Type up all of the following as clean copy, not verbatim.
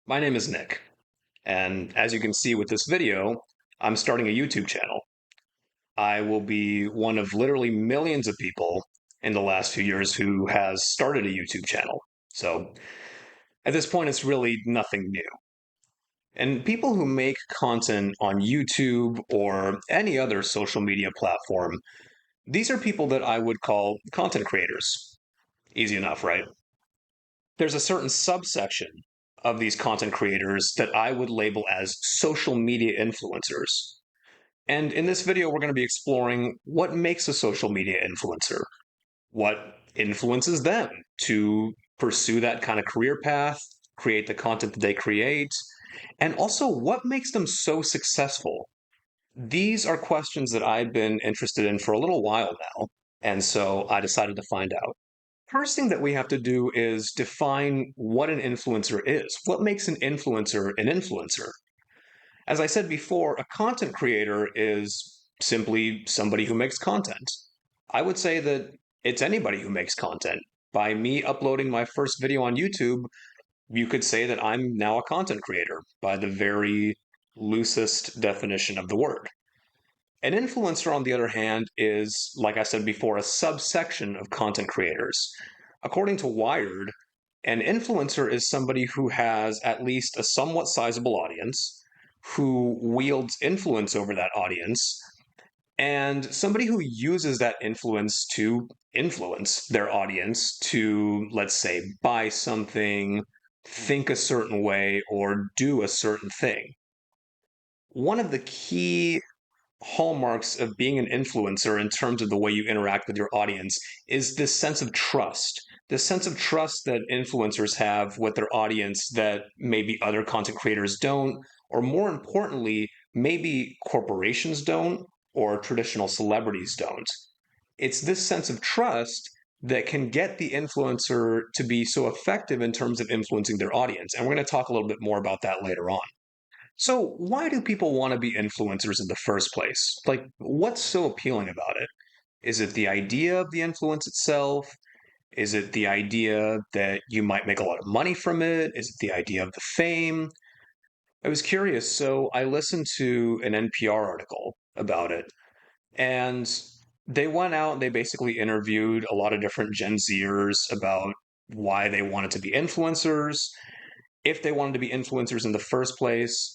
My name is Nick, and as you can see with this video, I'm starting a YouTube channel. I will be one of literally millions of people in the last few years who has started a YouTube channel. So at this point, it's really nothing new. And people who make content on YouTube or any other social media platform, these are people that I would call content creators. Easy enough, right? There's a certain subsection of these content creators that I would label as social media influencers. And in this video, we're going to be exploring what makes a social media influencer, what influences them to pursue that kind of career path, create the content that they create, and also what makes them so successful. These are questions that I've been interested in for a little while now, and so I decided to find out. First thing that we have to do is define what an influencer is. What makes an influencer an influencer? As I said before, a content creator is simply somebody who makes content. I would say that it's anybody who makes content. By me uploading my first video on YouTube, you could say that I'm now a content creator by the very loosest definition of the word. An influencer, on the other hand, is, like I said before, a subsection of content creators. According to Wired, an influencer is somebody who has at least a somewhat sizable audience, who wields influence over that audience, and somebody who uses that influence to influence their audience to, let's say, buy something, think a certain way, or do a certain thing. One of the key hallmarks of being an influencer in terms of the way you interact with your audience is this sense of trust. This sense of trust that influencers have with their audience that maybe other content creators don't, or more importantly, maybe corporations don't, or traditional celebrities don't. It's this sense of trust that can get the influencer to be so effective in terms of influencing their audience. And we're going to talk a little bit more about that later on. So, why do people want to be influencers in the first place? Like, what's so appealing about it? Is it the idea of the influence itself? Is it the idea that you might make a lot of money from it? Is it the idea of the fame? I was curious, so I listened to an NPR article about it, and they went out and they basically interviewed a lot of different Gen Zers about why they wanted to be influencers, if they wanted to be influencers in the first place.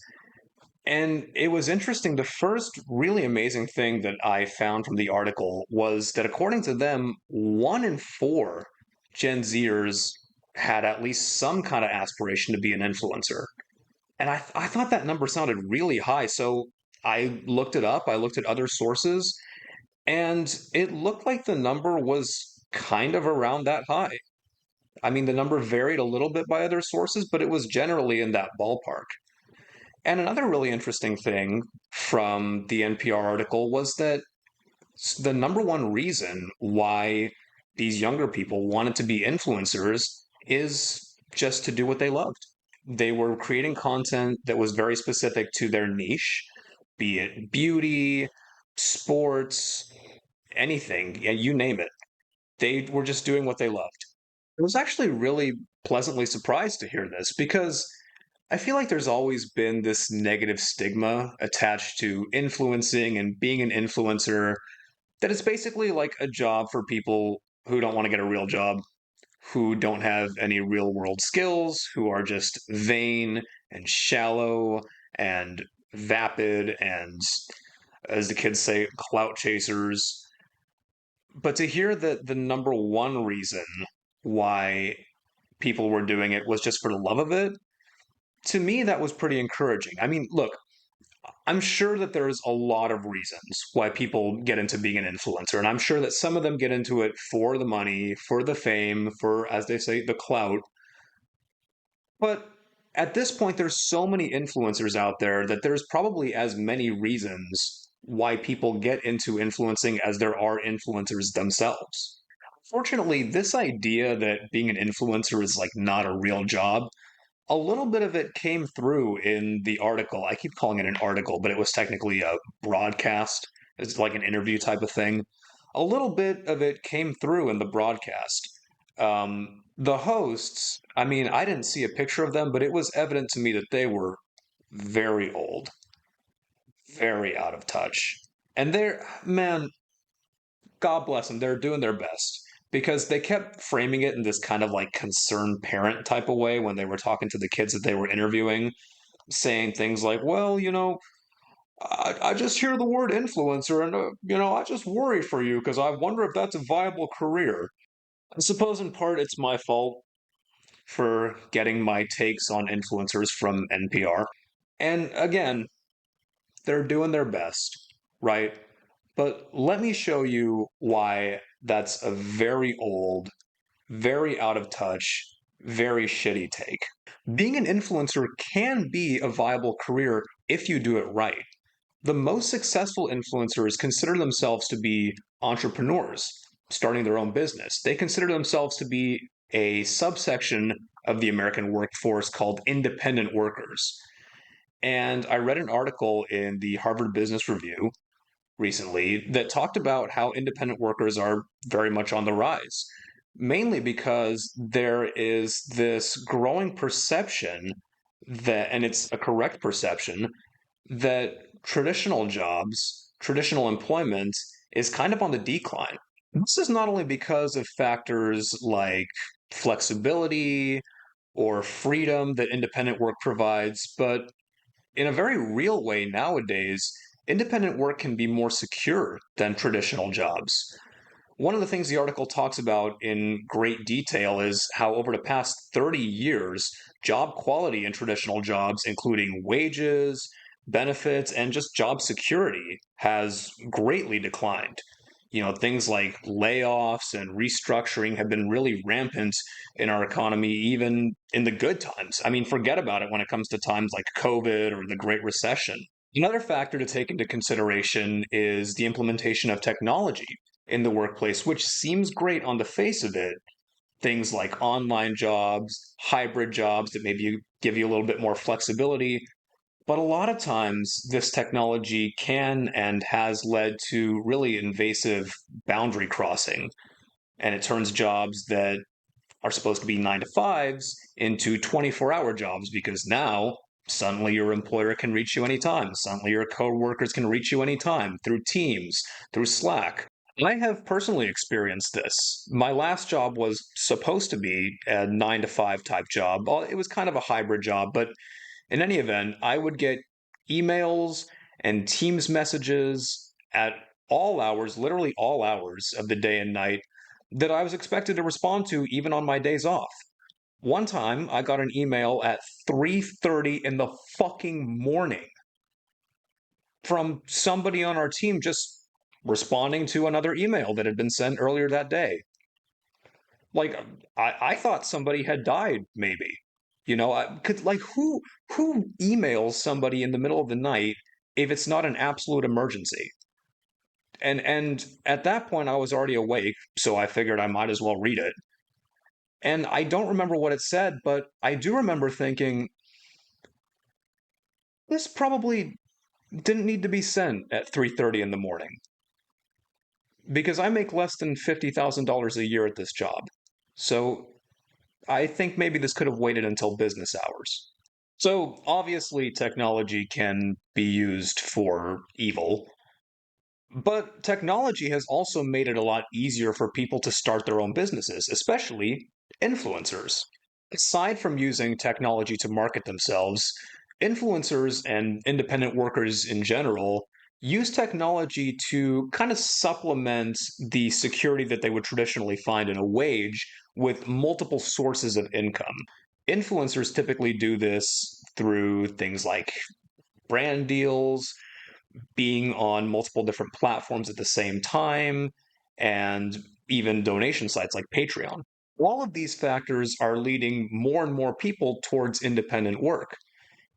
And it was interesting. The first really amazing thing that I found from the article was that according to them, one in four Gen Zers had at least some kind of aspiration to be an influencer. And I thought that number sounded really high. So I looked it up, I looked at other sources, and it looked like the number was kind of around that high. I mean, the number varied a little bit by other sources, but it was generally in that ballpark. And another really interesting thing from the NPR article was that the number one reason why these younger people wanted to be influencers is just to do what they loved. They were creating content that was very specific to their niche, be it beauty, sports, anything, yeah, you name it. They were just doing what they loved. I was actually really pleasantly surprised to hear this because I feel like there's always been this negative stigma attached to influencing and being an influencer, that it's basically like a job for people who don't want to get a real job, who don't have any real world skills, who are just vain and shallow and vapid and, as the kids say, clout chasers. But to hear that the number one reason why people were doing it was just for the love of it, to me, that was pretty encouraging. I mean, look, I'm sure that there's a lot of reasons why people get into being an influencer, and I'm sure that some of them get into it for the money, for the fame, for, as they say, the clout. But at this point, there's so many influencers out there that there's probably as many reasons why people get into influencing as there are influencers themselves. Fortunately, this idea that being an influencer is like not a real job, a little bit of it came through in the article. I keep calling it an article, but it was technically a broadcast. It's like an interview type of thing. A little bit of it came through in the broadcast. The hosts, I mean, I didn't see a picture of them, but it was evident to me that they were very old, very out of touch. And they're, man, God bless them, they're doing their best because they kept framing it in this kind of like concerned parent type of way when they were talking to the kids that they were interviewing, saying things like, well, I just hear the word influencer and, I just worry for you because I wonder if that's a viable career. I suppose in part it's my fault for getting my takes on influencers from NPR. And again, they're doing their best, right? But let me show you why that's a very old, very out of touch, very shitty take. Being an influencer can be a viable career if you do it right. The most successful influencers consider themselves to be entrepreneurs, starting their own business. They consider themselves to be a subsection of the American workforce called independent workers. And I read an article in the Harvard Business Review recently that talked about how independent workers are very much on the rise, mainly because there is this growing perception that, and it's a correct perception, that traditional jobs, traditional employment is kind of on the decline. This is not only because of factors like flexibility or freedom that independent work provides, but in a very real way nowadays, independent work can be more secure than traditional jobs. One of the things the article talks about in great detail is how over the past 30 years, job quality in traditional jobs, including wages, benefits, and just job security, has greatly declined. Things like layoffs and restructuring have been really rampant in our economy, even in the good times. I mean, forget about it when it comes to times like COVID or the Great Recession. Another factor to take into consideration is the implementation of technology in the workplace, which seems great on the face of it. Things like online jobs, hybrid jobs that maybe give you a little bit more flexibility. But a lot of times, this technology can and has led to really invasive boundary crossing. And it turns jobs that are supposed to be 9 to 5s into 24-hour jobs because now suddenly your employer can reach you anytime. Suddenly your coworkers can reach you anytime through Teams, through Slack. I have personally experienced this. My last job was supposed to be a 9 to 5 type job. Well, it was kind of a hybrid job, but in any event, I would get emails and Teams messages at all hours, literally all hours of the day and night, that I was expected to respond to even on my days off. One time, I got an email at 3:30 in the fucking morning from somebody on our team just responding to another email that had been sent earlier that day. Like, I thought somebody had died, maybe. I could like who emails somebody in the middle of the night if it's not an absolute emergency? And at that point I was already awake, so I figured I might as well read it. And I don't remember what it said, but I do remember thinking this probably didn't need to be sent at 3:30 in the morning because I make less than $50,000 a year at this job. So I think maybe this could have waited until business hours. So obviously, technology can be used for evil, but technology has also made it a lot easier for people to start their own businesses, especially influencers. Aside from using technology to market themselves, influencers and independent workers in general use technology to kind of supplement the security that they would traditionally find in a wage with multiple sources of income. Influencers typically do this through things like brand deals, being on multiple different platforms at the same time, and even donation sites like Patreon. All of these factors are leading more and more people towards independent work.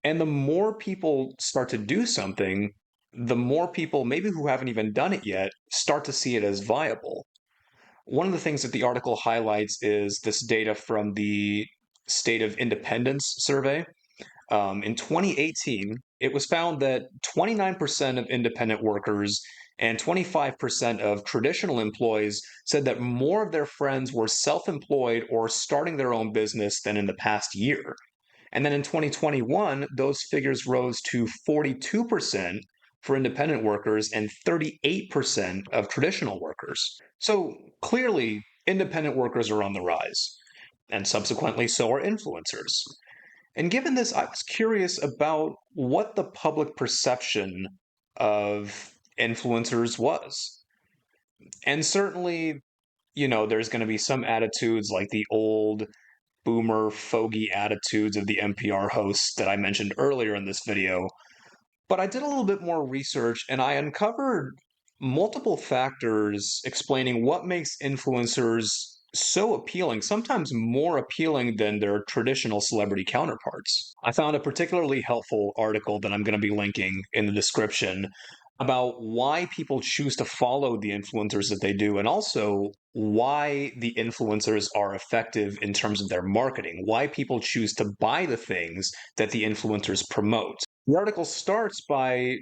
And the more people start to do something, the more people, maybe who haven't even done it yet, start to see it as viable. One of the things that the article highlights is this data from the State of Independence survey. In 2018, it was found that 29% of independent workers and 25% of traditional employees said that more of their friends were self employed or starting their own business than in the past year. And then in 2021, those figures rose to 42% for independent workers and 38% of traditional workers. So clearly, independent workers are on the rise, and subsequently, so are influencers. And given this, I was curious about what the public perception of influencers was. And certainly, there's going to be some attitudes like the old boomer fogey attitudes of the NPR hosts that I mentioned earlier in this video. But I did a little bit more research and I uncovered multiple factors explaining what makes influencers so appealing, sometimes more appealing than their traditional celebrity counterparts. I found a particularly helpful article that I'm going to be linking in the description about why people choose to follow the influencers that they do, and also why the influencers are effective in terms of their marketing, why people choose to buy the things that the influencers promote. The article starts by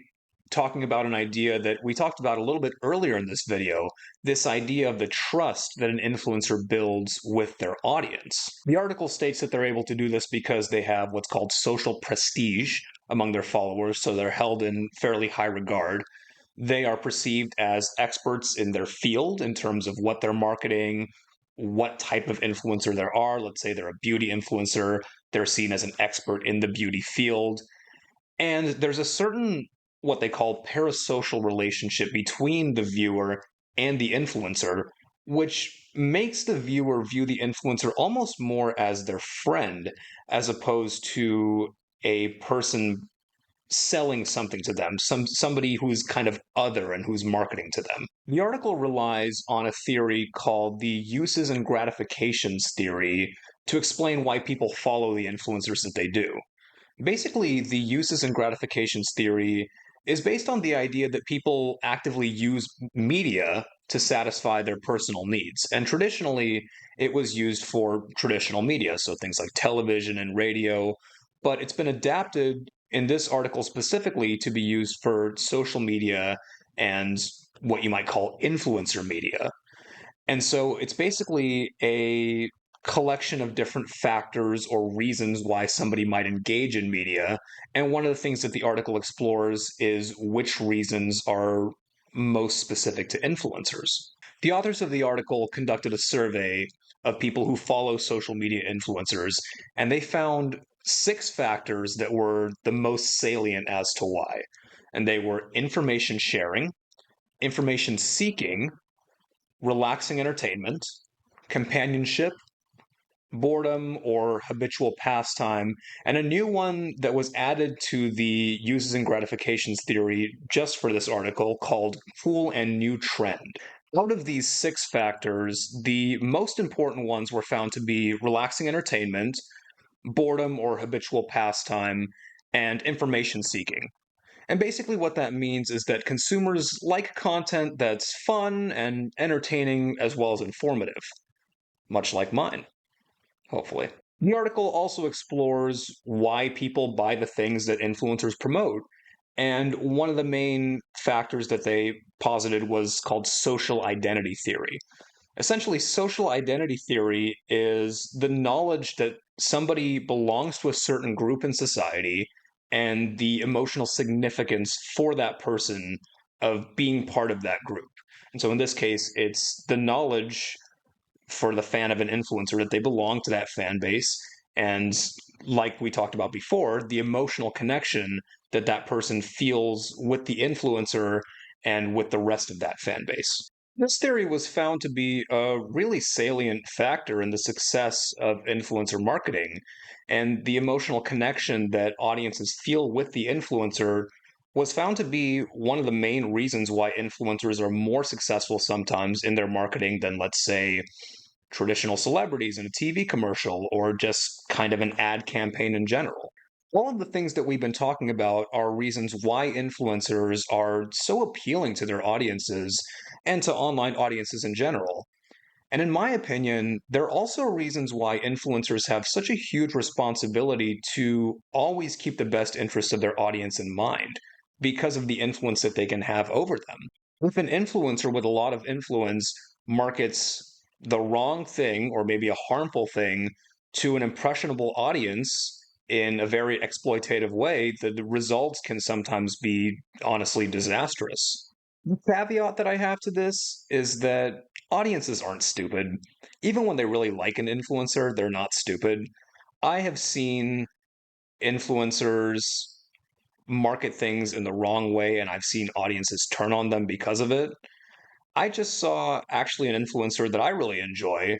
talking about an idea that we talked about a little bit earlier in this video, this idea of the trust that an influencer builds with their audience. The article states that they're able to do this because they have what's called social prestige among their followers, so they're held in fairly high regard. They are perceived as experts in their field in terms of what they're marketing, what type of influencer there are. Let's say they're a beauty influencer, they're seen as an expert in the beauty field. And there's a certain what they call parasocial relationship between the viewer and the influencer, which makes the viewer view the influencer almost more as their friend as opposed to a person selling something to them, somebody who's kind of other and who's marketing to them. The article relies on a theory called the uses and gratifications theory to explain why people follow the influencers that they do. Basically, the uses and gratifications theory is based on the idea that people actively use media to satisfy their personal needs. And traditionally, it was used for traditional media, so things like television and radio, but it's been adapted in this article specifically to be used for social media and what you might call influencer media. And so it's basically a collection of different factors or reasons why somebody might engage in media. And one of the things that the article explores is which reasons are most specific to influencers. The authors of the article conducted a survey of people who follow social media influencers, and they found 6 factors that were the most salient as to why. And they were information sharing, information seeking, relaxing entertainment, companionship, boredom or habitual pastime, and a new one that was added to the uses and gratifications theory just for this article called cool and new trend. Out of these 6 factors, the most important ones were found to be relaxing entertainment, boredom or habitual pastime, and information seeking. And basically, what that means is that consumers like content that's fun and entertaining as well as informative, much like mine, hopefully. The article also explores why people buy the things that influencers promote. And one of the main factors that they posited was called social identity theory. Essentially, social identity theory is the knowledge that somebody belongs to a certain group in society and the emotional significance for that person of being part of that group. And so in this case, it's the knowledge for the fan of an influencer that they belong to that fan base. And like we talked about before, the emotional connection that that person feels with the influencer and with the rest of that fan base. This theory was found to be a really salient factor in the success of influencer marketing, and the emotional connection that audiences feel with the influencer was found to be one of the main reasons why influencers are more successful sometimes in their marketing than, let's say, traditional celebrities in a TV commercial or just kind of an ad campaign in general. All of the things that we've been talking about are reasons why influencers are so appealing to their audiences and to online audiences in general. And in my opinion, there are also reasons why influencers have such a huge responsibility to always keep the best interests of their audience in mind because of the influence that they can have over them. If an influencer with a lot of influence markets the wrong thing or maybe a harmful thing to an impressionable audience in a very exploitative way, the results can sometimes be honestly disastrous. The caveat that I have to this is that audiences aren't stupid. Even when they really like an influencer, they're not stupid. I have seen influencers market things in the wrong way, and I've seen audiences turn on them because of it. I just saw actually an influencer that I really enjoy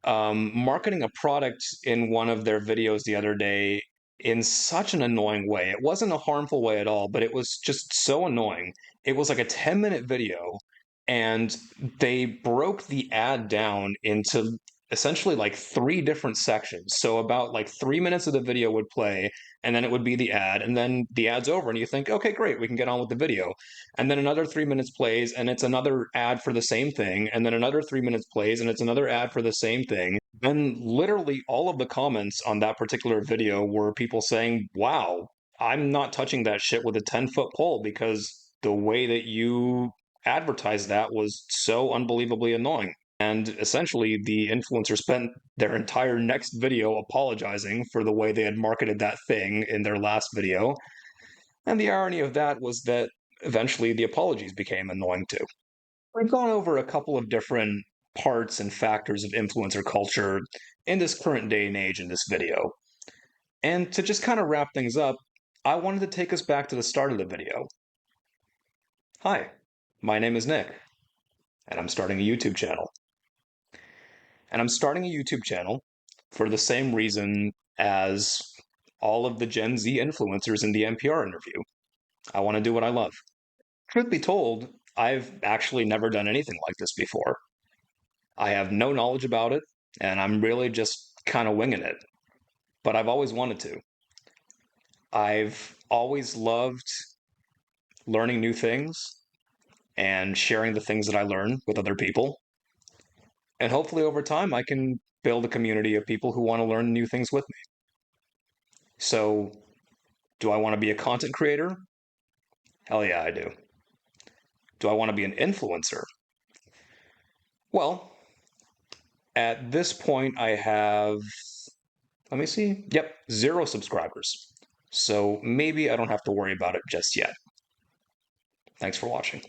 marketing a product in one of their videos the other day in such an annoying way. It wasn't a harmful way at all, but it was just so annoying. It was like a 10-minute video, and they broke the ad down into essentially like three different sections. So about like 3 minutes of the video would play, and then it would be the ad, and then the ad's over, and you think, okay, great, we can get on with the video. And then another 3 minutes plays, and it's another ad for the same thing, and then another 3 minutes plays, and it's another ad for the same thing. And literally all of the comments on that particular video were people saying, wow, I'm not touching that shit with a 10-foot pole because the way that you advertised that was so unbelievably annoying. And essentially, the influencer spent their entire next video apologizing for the way they had marketed that thing in their last video. And the irony of that was that eventually the apologies became annoying too. We've gone over a couple of different parts and factors of influencer culture in this current day and age in this video. And to just kind of wrap things up, I wanted to take us back to the start of the video. Hi, my name is Nick, and I'm starting a YouTube channel. And I'm starting a YouTube channel for the same reason as all of the Gen Z influencers in the NPR interview. I want to do what I love. Truth be told, I've actually never done anything like this before. I have no knowledge about it, and I'm really just kind of winging it. But I've always wanted to. I've always loved learning new things and sharing the things that I learn with other people. And hopefully, over time, I can build a community of people who want to learn new things with me. So, do I want to be a content creator? Hell yeah, I do. Do I want to be an influencer? Well, at this point, I have, let me see, yep, 0 subscribers. So maybe I don't have to worry about it just yet. Thanks for watching.